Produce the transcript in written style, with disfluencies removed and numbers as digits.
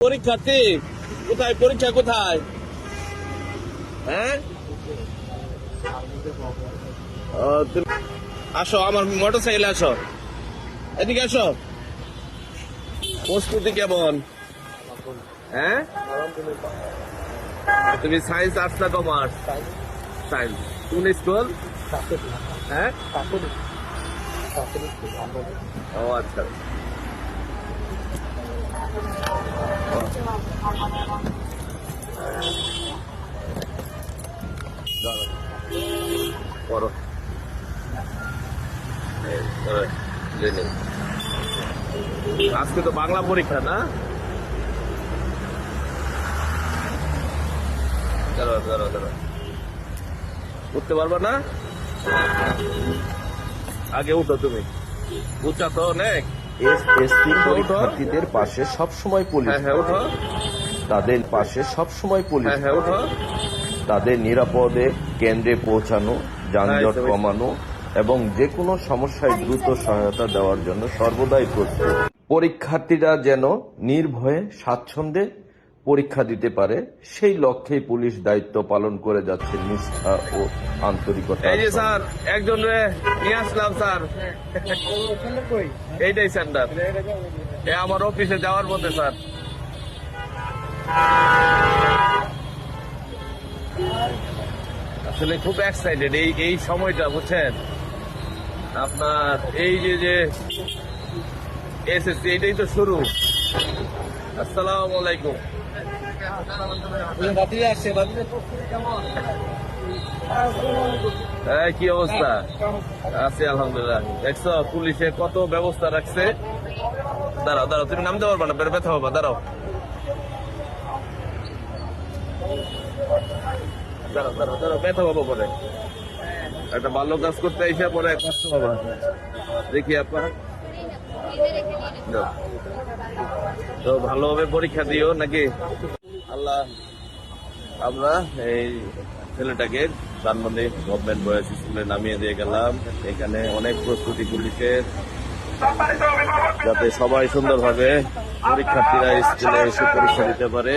পরীক্ষার্থী কোথায়? পরীক্ষা কোথায়? হ্যাঁ, আসো আমার মোটর সাইকেলে আসো, এদিকে আসো। প্রস্তুতি কেমন? হ্যাঁ, তুমি সায়েন্স, আর্টস না কমার্স? সায়েন্স। কোন স্কুল? হ্যাঁ, ও আচ্ছা। পড়ো। আজকে তো বাংলা পরীক্ষা না? দাঁড়াও দাঁড়াও দাঁড়াও, উঠতে পারবা না? আগে উঠো, তুমি উঠা তো অনেক। এসএসসি পরীক্ষার্থীদের পাশে সবসময় পুলিশ। হ্যাঁ হ্যাঁ উঠো। তাদের পাশে সবসময় পুলিশ। হ্যাঁ হ্যাঁ উঠো। তাদের নিরাপদে কেন্দ্রে পৌঁছানো, যানজট কমানো এবং যে কোনো সমস্যায় দ্রুত সহায়তা দেওয়ার জন্য সর্বদাই প্রস্তুত। পরীক্ষার্থীরা যেন নির্ভয়ে স্বাচ্ছন্দ্যে পরীক্ষা দিতে পারে, সেই লক্ষ্যেই পুলিশ দায়িত্ব পালন করে যাচ্ছে নিষ্ঠা ও আন্তরিকতা। এই যে স্যার, একজন রে নিয়ে আসলাম স্যার। এইটাই সেন্টার, আমার অফিসে যাওয়ার পথে স্যার। আসলে খুব এক্সাইটেড এই সময়টা, বুঝছেন আপনার। এই যে এসএসসি, এটাই তো শুরু। আসসালামু আলাইকুম। কি অবস্থা? আছি আলহামদুলিল্লাহ। দেখছো পুলিশে কত ব্যবস্থা রাখছে। দাঁড়াও দাঁড়াও, তুমি নামতে পারবা না, ব্যথা হবা। দাঁড়াও দাঁড়াও দাঁড়াও দাঁড়াও, ব্যথা হবো পরে। একটা ভালো কাজ করতে এসে পরে কষ্ট হবা। দেখি আপনার তো ভালোভাবে পরীক্ষা দিও নাকি। আল্লাহ, আমরা এই ছেলেটাকে ধানমন্ডি গভর্নমেন্ট বয়েজ স্কুলে নামিয়ে দিয়ে গেলাম। এখানে অনেক প্রস্তুতি পুলিশের, যাতে সবাই সুন্দরভাবে পরীক্ষার্থীরা স্কুলে এসে পরীক্ষা দিতে পারে।